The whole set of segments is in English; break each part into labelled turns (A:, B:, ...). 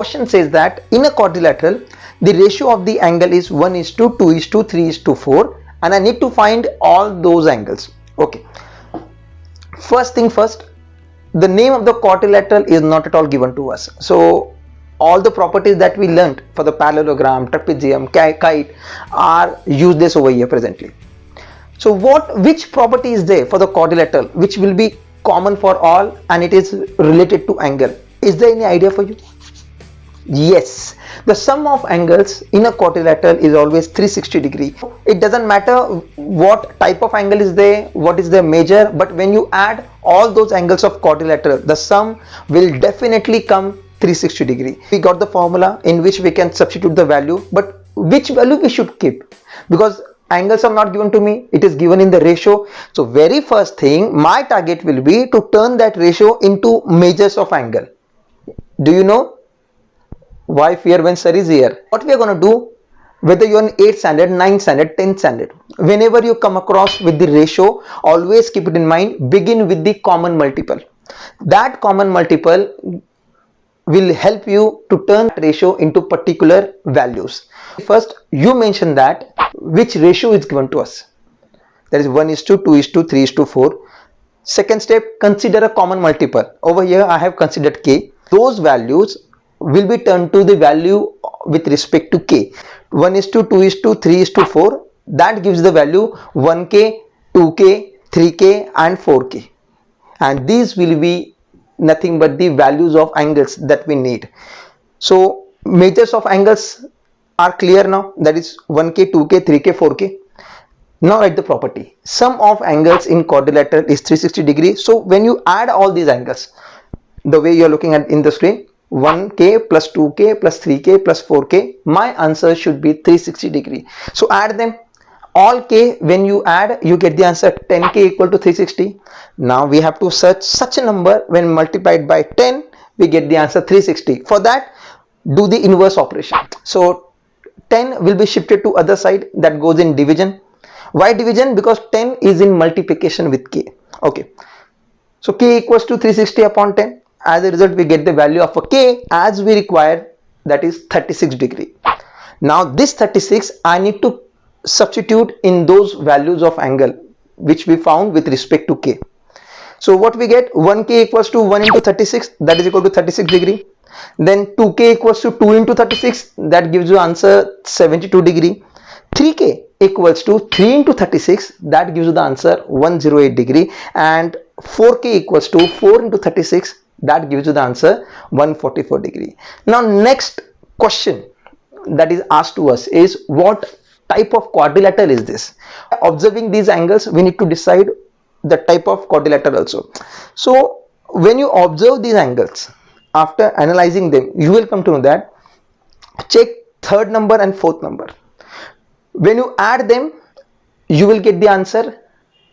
A: question says that in a quadrilateral, the ratio of the angle is 1:2, 2:3:4, and I need to find all those angles. Okay. First thing first, the name of the quadrilateral is not at all given to us. So all the properties that we learnt for the parallelogram, trapezium, kite are useless over here presently. So which property is there for the quadrilateral which will be common for all and it is related to angle? Is there any idea for you? Yes, the sum of angles in a quadrilateral is always 360 degree. It doesn't matter what type of angle is there, what is the measure, but when you add all those angles of quadrilateral, the sum will definitely come 360 degree. We got the formula in which we can substitute the value, but which value we should keep? Because angles are not given to me, it is given in the ratio. So very first thing, my target will be to turn that ratio into measures of angle. Do you know why fear when sir is here? What we are going to do, whether you are in 8th standard, 9th standard, 10th standard, whenever you come across with the ratio, always keep it in mind, begin with the common multiple. That common multiple will help you to turn ratio into particular values. First, you mention that which ratio is given to us. That is 1:2, 2:3:4. Second step, consider a common multiple. Over here, I have considered k. Those values will be turned to the value with respect to k. 1:2, 2:3:4. That gives the value 1k, 2k, 3k and 4k. And these will be nothing but the values of angles that we need. So measures of angles are clear now, that is 1k, 2k, 3k, 4k. Now write the property. Sum of angles in quadrilateral is 360 degree. So when you add all these angles, the way you are looking at in the screen, 1k plus 2k plus 3k plus 4k, my answer should be 360 degree. So add them. All k, when you add, you get the answer 10k equal to 360. Now we have to search such a number. When multiplied by 10, we get the answer 360. For that, do the inverse operation. So 10 will be shifted to other side, that goes in division. Why division? Because 10 is in multiplication with k. Okay. So k equals to 360 upon 10. As a result, we get the value of a k as we require, that is 36 degree. Now this 36 I need to substitute in those values of angle which we found with respect to k. So what we get, 1k equals to 1 into 36, that is equal to 36 degree. Then 2k equals to 2 into 36, that gives you answer 72 degree. 3k equals to 3 into 36, that gives you the answer 108 degree. And 4k equals to 4 into 36, that gives you the answer 144 degree. Now next question that is asked to us is, what type of quadrilateral is this? Observing these angles, we need to decide the type of quadrilateral also. So when you observe these angles, after analyzing them, you will come to know that, check third number and fourth number. When you add them, you will get the answer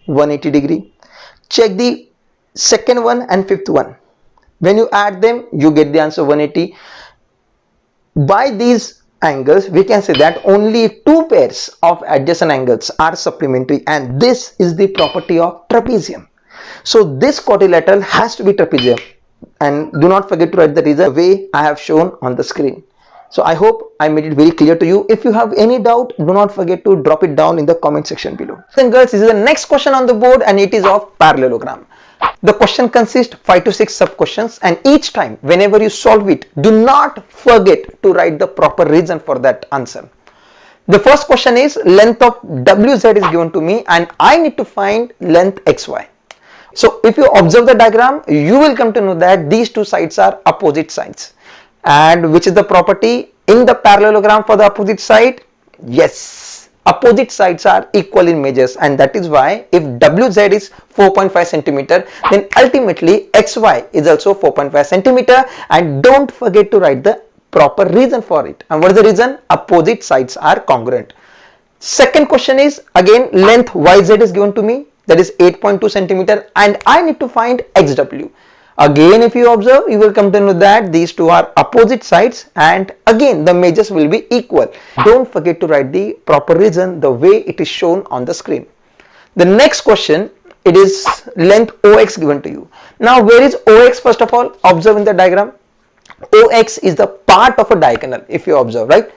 A: 180 degree. Check the second one and fifth one. When you add them, you get the answer 180. By these angles, we can say that only two pairs of adjacent angles are supplementary, and this is the property of trapezium. So this quadrilateral has to be trapezium, and do not forget to write the reason the way I have shown on the screen. So I hope I made it very clear to you. If you have any doubt, do not forget to drop it down in the comment section below. Then girls, this is the next question on the board, and it is of parallelogram. The question consists 5 to 6 sub questions, and each time whenever you solve it, do not forget to write the proper reason for that answer. The first question is, length of WZ is given to me and I need to find length XY. So if you observe the diagram, you will come to know that these two sides are opposite sides. And which is the property in the parallelogram for the opposite side? Yes, opposite sides are equal in measures, and that is why if WZ is 4.5 centimeter, then ultimately XY is also 4.5 centimeter, and don't forget to write the proper reason for it. And what is the reason? Opposite sides are congruent. Second question is, again, length YZ is given to me, that is 8.2 centimeter, and I need to find XW. Again, if you observe, you will come to know that these two are opposite sides, and again the measures will be equal. Don't forget to write the proper reason the way it is shown on the screen. The next question, it is length OX given to you. Now where is OX? First of all, observe in the diagram. OX is the part of a diagonal, if you observe, right?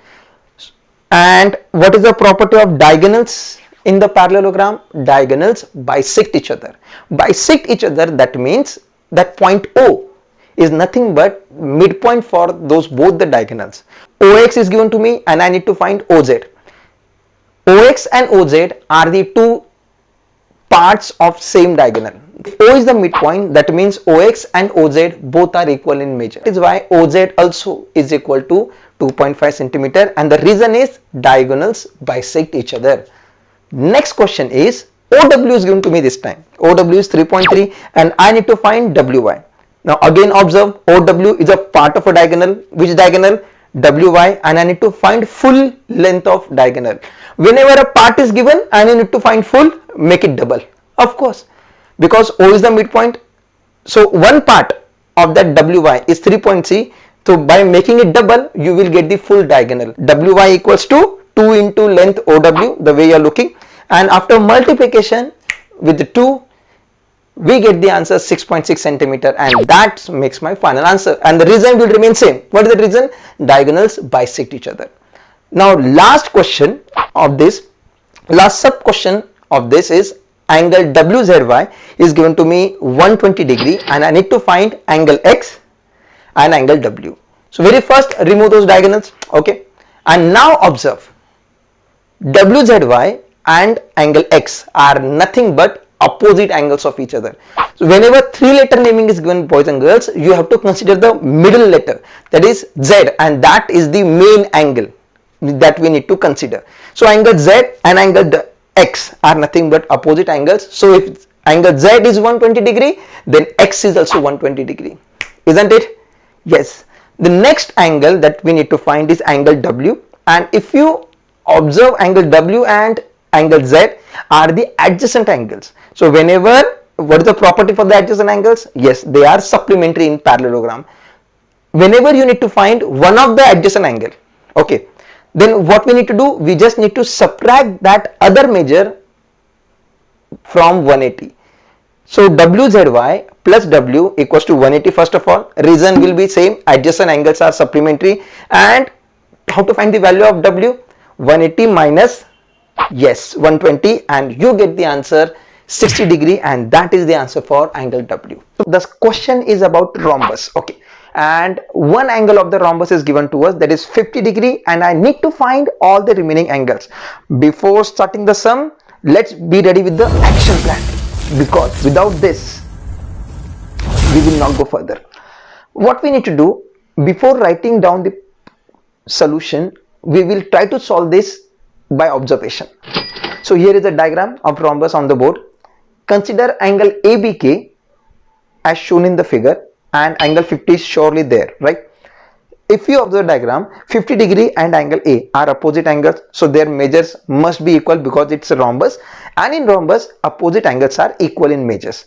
A: And what is the property of diagonals in the parallelogram? Diagonals bisect each other. Bisect each other, that means that point O is nothing but midpoint for those both the diagonals. OX is given to me and I need to find OZ. OX and OZ are the two parts of same diagonal. If O is the midpoint, that means OX and OZ both are equal in measure. That is why OZ also is equal to 2.5 centimeter, and the reason is diagonals bisect each other. Next question is OW is given to me this time. OW is 3.3 and I need to find WY. Now again observe, OW is a part of a diagonal. Which diagonal? WY, and I need to find full length of diagonal. Whenever a part is given and you need to find full, make it double. Of course, because O is the midpoint. So one part of that WY is 3.3. So by making it double, you will get the full diagonal. WY equals to 2 into length OW, the way you are looking. And after multiplication with the 2, we get the answer 6.6 centimeter, and that makes my final answer. And the reason will remain same. What is the reason? Diagonals bisect each other. Now last question of this, last sub question of this is angle WZY is given to me 120 degree and I need to find angle X and angle W. So very first remove those diagonals, okay, and now observe WZY and angle X are nothing but opposite angles of each other. So whenever 3-letter naming is given, boys and girls, you have to consider the middle letter, that is Z, and that is the main angle that we need to consider. So angle Z and angle X are nothing but opposite angles. So if angle Z is 120 degree, then X is also 120 degree, isn't it? Yes. The next angle that we need to find is angle W, and if you observe, angle W and angle Z are the adjacent angles. So whenever, what is the property for the adjacent angles? Yes, they are supplementary in parallelogram. Whenever you need to find one of the adjacent angle, okay, then what we need to do, we just need to subtract that other measure from 180. So WZY plus W equals to 180 first of all. Reason will be same, adjacent angles are supplementary. And how to find the value of W? 180 minus, yes, 120, and you get the answer 60 degree, and that is the answer for angle W. So the question is about rhombus, okay, and one angle of the rhombus is given to us, that is 50 degree, and I need to find all the remaining angles. Before starting the sum, let's be ready with the action plan, because without this we will not go further. What we need to do, before writing down the solution, we will try to solve this by observation. So here is a diagram of rhombus on the board. Consider angle ABK as shown in the figure, and angle 50 is surely there, right? If you observe diagram, 50 degree and angle A are opposite angles, so their measures must be equal because it's a rhombus, and in rhombus opposite angles are equal in measures.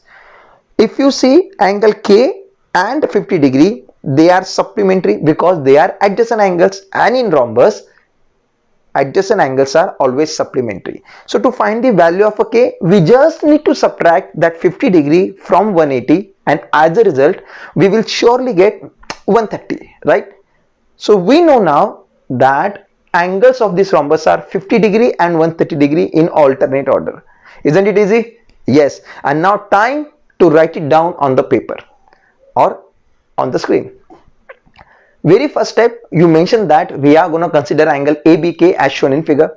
A: If you see angle K and 50 degree, they are supplementary because they are adjacent angles, and in rhombus adjacent angles are always supplementary. So to find the value of a K, we just need to subtract that 50 degree from 180, and as a result we will surely get 130, right? So we know now that angles of this rhombus are 50 degree and 130 degree in alternate order. Isn't it easy? Yes. And now time to write it down on the paper or on the screen. Very first step, you mentioned that we are going to consider angle ABK as shown in figure.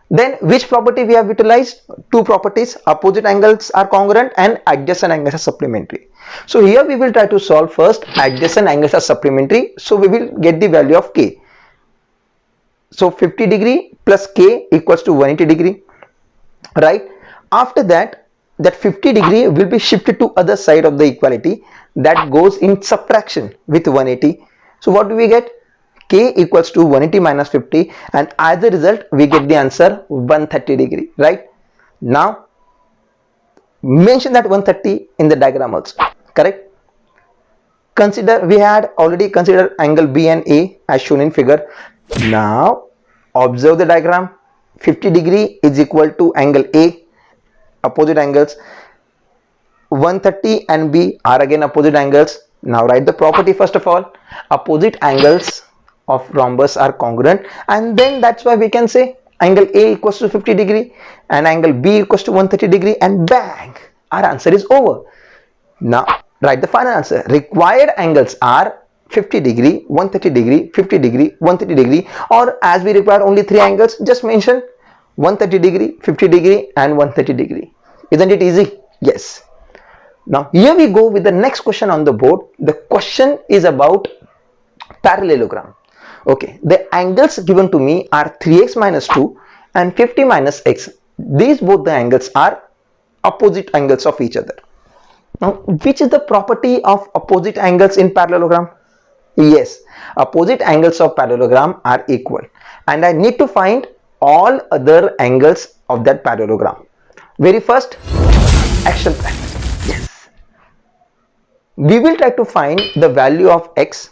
A: Then which property we have utilized? Two properties, opposite angles are congruent and adjacent angles are supplementary. So here we will try to solve first adjacent angles are supplementary, so we will get the value of K. So 50 degree plus K equals to 180 degree, right? After that, that 50 degree will be shifted to other side of the equality, that goes in subtraction with 180. So what do we get? K equals to 180 minus 50, and as a result we get the answer 130 degree, right? Now mention that 130 in the diagram also, correct? Consider, we had already considered angle B and A as shown in figure. Now observe the diagram. 50 degree is equal to angle A, opposite angles. 130 and B are again opposite angles. Now write the property first of all. Opposite angles of rhombus are congruent, and then that's why we can say angle A equals to 50 degree and angle B equals to 130 degree, and bang, our answer is over. Now write the final answer. Required angles are 50 degree, 130 degree, 50 degree, 130 degree, or as we require only 3 angles, just mention 130 degree, 50 degree and 130 degree. Isn't it easy? Yes. Now here we go with the next question on the board. The question is about parallelogram. Okay, the angles given to me are 3x minus 2 and 50 minus x. These both the angles are opposite angles of each other. Now, which is the property of opposite angles in parallelogram? Yes, opposite angles of parallelogram are equal, and I need to find all other angles of that parallelogram. Very first, action plan. Yes, we will try to find the value of x.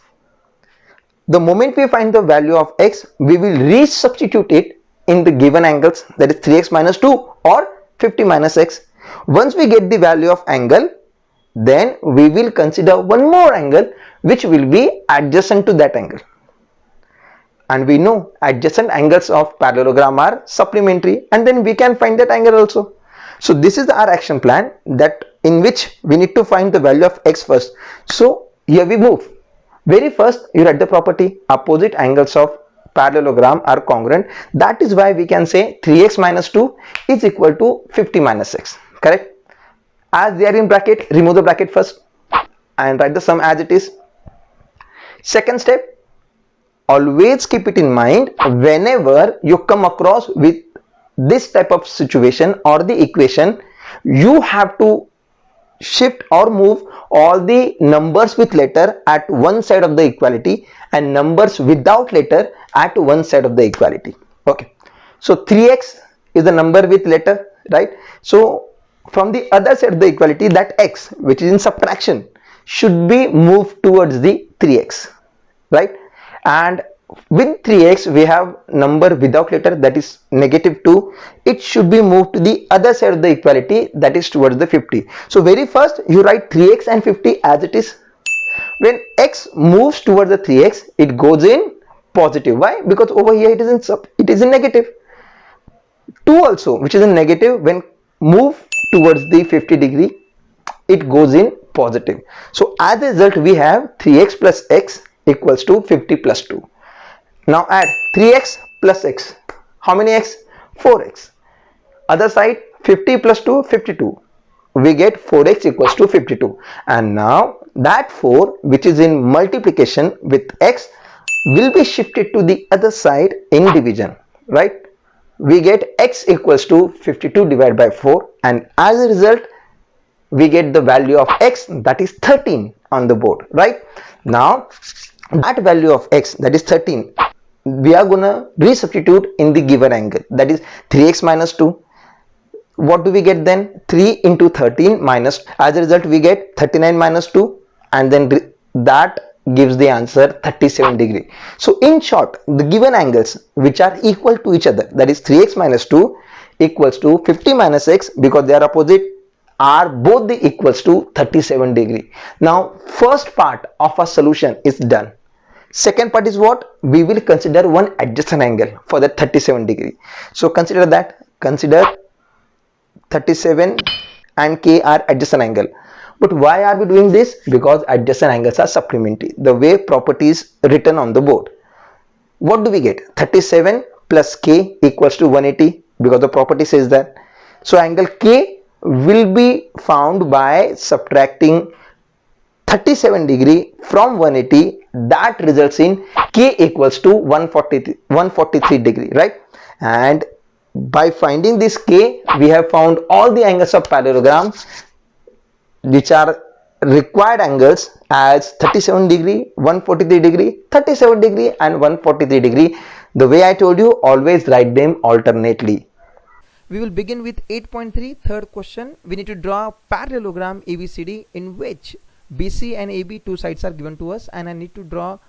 A: The moment we find the value of x, we will resubstitute it in the given angles, that is 3x minus 2 or 50 minus x. Once we get the value of angle, then we will consider one more angle which will be adjacent to that angle. And we know adjacent angles of parallelogram are supplementary, and then we can find that angle also. So this is our action plan, that in which we need to find the value of x first. So here we move. Very first, you write the property opposite angles of parallelogram are congruent. That is why we can say 3x minus 2 is equal to 50 minus x. Correct? As they are in bracket, remove the bracket first and write the sum as it is. Second step, always keep it in mind whenever you come across with this type of situation or the equation, you have to shift or move all the numbers with letter at one side of the equality and numbers without letter at one side of the equality. Okay, so 3x is the number with letter, right? So from the other side of the equality, that x which is in subtraction should be moved towards the 3x, right? And with 3x we have number without letter, that is negative 2. It should be moved to the other side of the equality, that is towards the 50. So very first you write 3x and 50 as it is. When x moves towards the 3x, it goes in positive. Why? Because over here it is in negative. 2 also, which is in negative, when move towards the 50 degree, it goes in positive. So as a result we have 3x plus x equals to 50 plus 2. Now add 3x plus x. How many x? 4x. Other side, 50 plus 2, 52. We get 4x equals to 52. And now that 4 which is in multiplication with x will be shifted to the other side in division, right? We get x equals to 52 divided by 4, and as a result we get the value of x, that is 13 on the board, right? Now that value of x, that is 13, we are gonna resubstitute in the given angle, that is 3x minus 2. What do we get then? 3 into 13 minus, as a result we get 39 minus 2, and then that gives the answer 37 degree. So in short, the given angles which are equal to each other, that is 3x minus 2 equals to 50 minus x, because they are opposite, are both the equals to 37 degree. Now first part of our solution is done. Second part is what? We will consider one adjacent angle for that 37 degree. So consider that. Consider 37 and k are adjacent angle. But why are we doing this? Because adjacent angles are supplementary, the way property is written on the board. What do we get? 37 plus k equals to 180, because the property says that. So angle k will be found by subtracting 37 degree from 180. That results in k equals to 143 degree, right? And by finding this k, we have found all the angles of parallelogram which are required angles as 37 degree, 143 degree, 37 degree and 143 degree. The way I told you, always write them alternately.
B: We will begin with 8.3, third question. We need to draw a parallelogram ABCD in which BC and AB, two sides are given to us, and I need to draw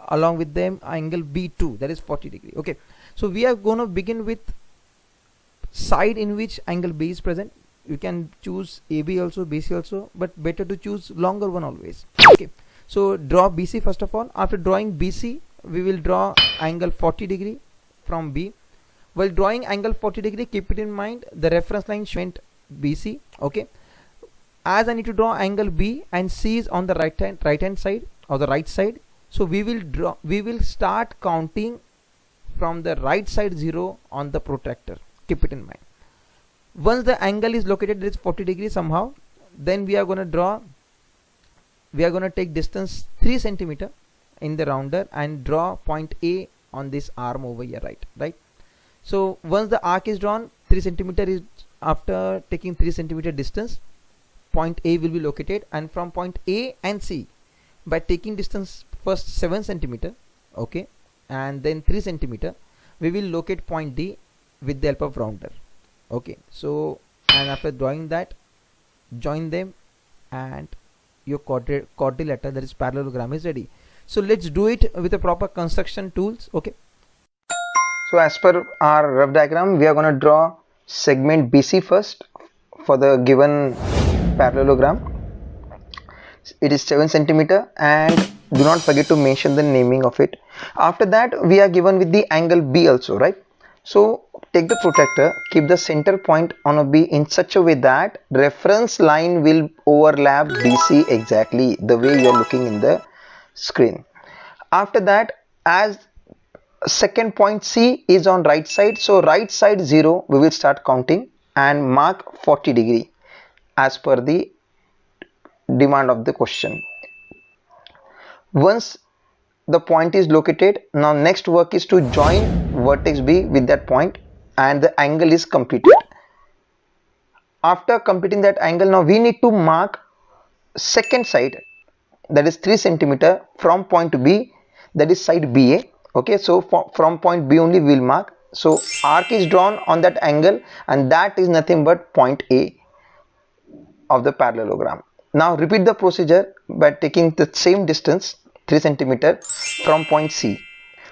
B: along with them angle B2, that is 40 degree. Okay, so we are going to begin with side in which angle B is present. You can choose AB also, BC also, but better to choose longer one always. Okay, so draw BC first of all. After drawing BC, we will draw angle 40 degree from B. While drawing angle 40 degree, keep it in mind the reference line went BC. Okay, as I need to draw angle B and C is on the right hand side or the right side, so we will start counting from the right side 0 on the protractor. Keep it in mind. Once the angle is located, it is 40 degrees somehow, then we are going to take distance 3 centimeter in the rounder and draw point A on this arm over here, right. So once the arc is drawn, 3 centimeter is, after taking 3 centimeter distance, point A will be located, and from point A and C, by taking distance first 7 centimeter, okay, and then 3 centimeter, we will locate point D with the help of rounder. Okay, so, and after drawing that, join them and your quadrilateral, that is parallelogram, is ready. So let's do it with the proper construction tools. Okay,
A: so as per our rough diagram, we are going to draw segment BC first for the given parallelogram. It is 7 centimeter, and do not forget to mention the naming of it. After that, we are given with the angle B also, right? So take the protractor, keep the center point on a B in such a way that reference line will overlap BC exactly the way you are looking in the screen. After that, as second point C is on right side, so right side 0 we will start counting and mark 40 degree as per the demand of the question. Once the point is located, now next work is to join vertex B with that point, and the angle is completed. After completing that angle, now we need to mark second side, that is 3 centimeter from point B, that is side BA. Okay, so from point B only we will mark. So arc is drawn on that angle, and that is nothing but point A of the parallelogram. Now repeat the procedure by taking the same distance 3 centimeter from point C.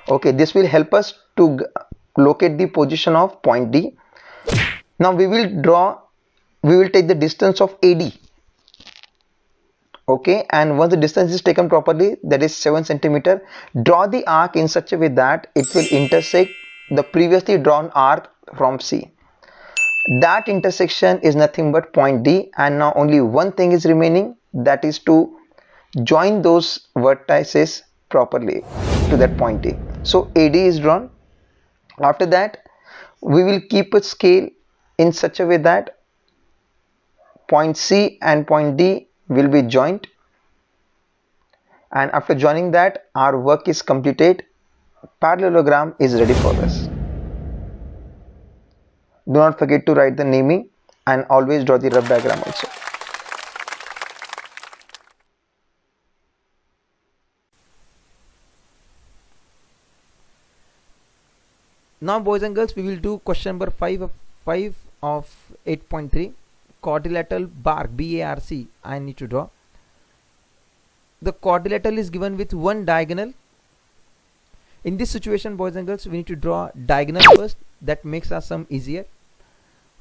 A: Okay, this will help us to locate the position of point D. Now we will take the distance of AD. Okay, and once the distance is taken properly, that is 7 centimeter, draw the arc in such a way that it will intersect the previously drawn arc from C. That intersection is nothing but point D, and now only one thing is remaining, that is to join those vertices properly to that point D. So AD is drawn. After that, we will keep a scale in such a way that point C and point D will be joined, and after joining that, our work is completed. Parallelogram is ready for us. Do not forget to write the naming and always draw the rough diagram also.
B: now boys and girls, we will do question number 5 of 8.3, quadrilateral BARC, BARC. I need to draw. The quadrilateral is given with one diagonal. In this situation, boys and girls, we need to draw diagonal first. That makes our sum easier.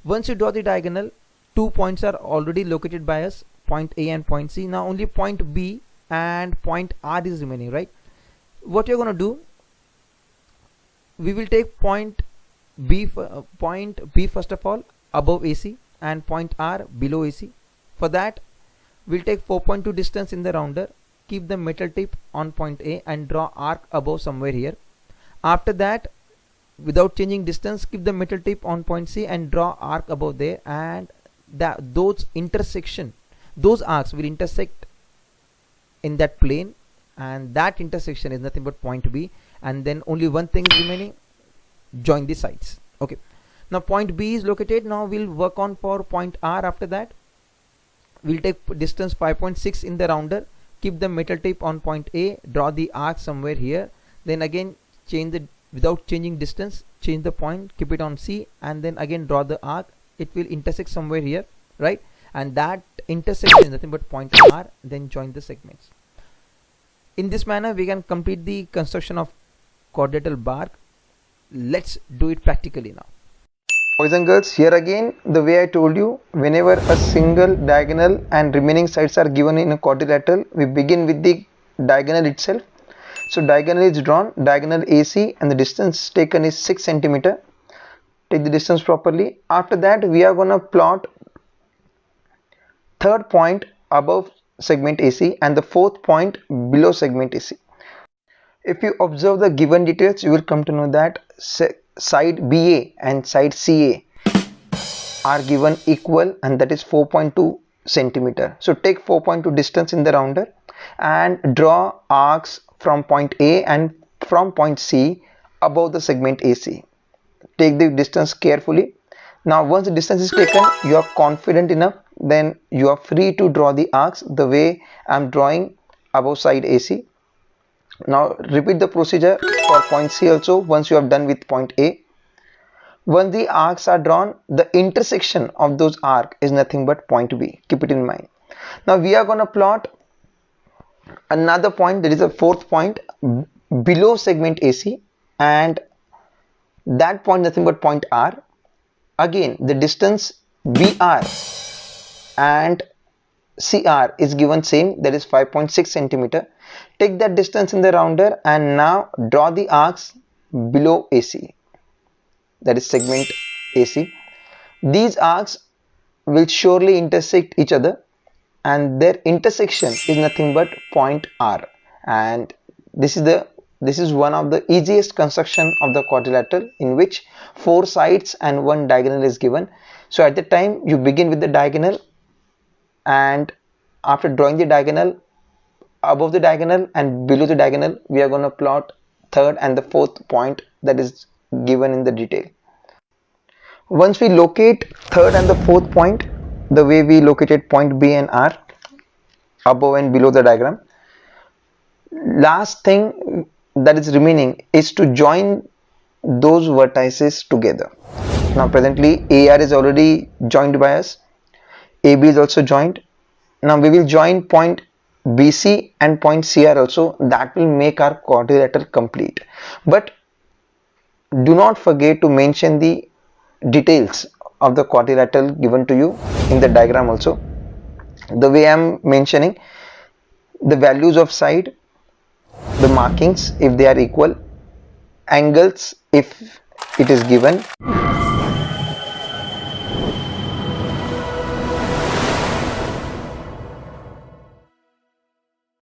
B: Once you draw the diagonal, 2 points are already located by us, point A and point C. Now only point B and point R is remaining, right? What you're going to do, we will take point B first of all above AC and point R below AC. For that, we'll take 4.2 distance in the rounder, keep the metal tip on point A and draw arc above somewhere here. After that, without changing distance, keep the metal tip on point C and draw arc above there, and those arcs will intersect in that plane, and that intersection is nothing but point B, and then only one thing is remaining, join the sides. Okay, now point B is located. Now we'll work on for point R. After that, we'll take distance 5.6 in the rounder, keep the metal tip on point A, draw the arc somewhere here, then again without changing distance, change the point, keep it on C, and then again draw the arc. It will intersect somewhere here, right? And that intersection is nothing but point R, then join the segments. In this manner, we can complete the construction of quadrilateral BARC. Let's do it practically now.
A: Boys and girls, here again the way I told you, whenever a single diagonal and remaining sides are given in a quadrilateral, we begin with the diagonal itself. So diagonal is drawn, diagonal AC, and the distance taken is 6 centimeter. Take the distance properly. After that we are gonna plot third point above segment AC and the fourth point below segment AC. If you observe the given details, you will come to know that side BA and side CA are given equal, and that is 4.2 centimeter. So take 4.2 distance in the rounder and draw arcs from point A and from point C above the segment AC. Take the distance carefully. Now once the distance is taken, you are confident enough, then you are free to draw the arcs the way I am drawing above side AC. Now repeat the procedure for point C also once you have done with point A. Once the arcs are drawn, the intersection of those arcs is nothing but point B. Keep it in mind. Now we are going to plot another point, that is a fourth point below segment AC, and that point nothing but point R. Again the distance BR and CR is given same, that is 5.6 centimeter. Take that distance in the rounder and now draw the arcs below AC, that is segment AC. These arcs will surely intersect each other, and their intersection is nothing but point R, and this is one of the easiest construction of the quadrilateral, in which 4 sides and 1 diagonal is given. So at the time you begin with the diagonal, and after drawing the diagonal, above the diagonal and below the diagonal we are going to plot third and the fourth point that is given in the detail. Once we locate third and the fourth point the way we located point B and R above and below the diagram, last thing that is remaining is to join those vertices together. Now presently AR is already joined by us, AB is also joined. Now we will join point BC and point CR also. That will make our quadrilateral complete. But do not forget to mention the details of the quadrilateral given to you in the diagram also. The way I am mentioning the values of side, the markings if they are equal, angles if it is given,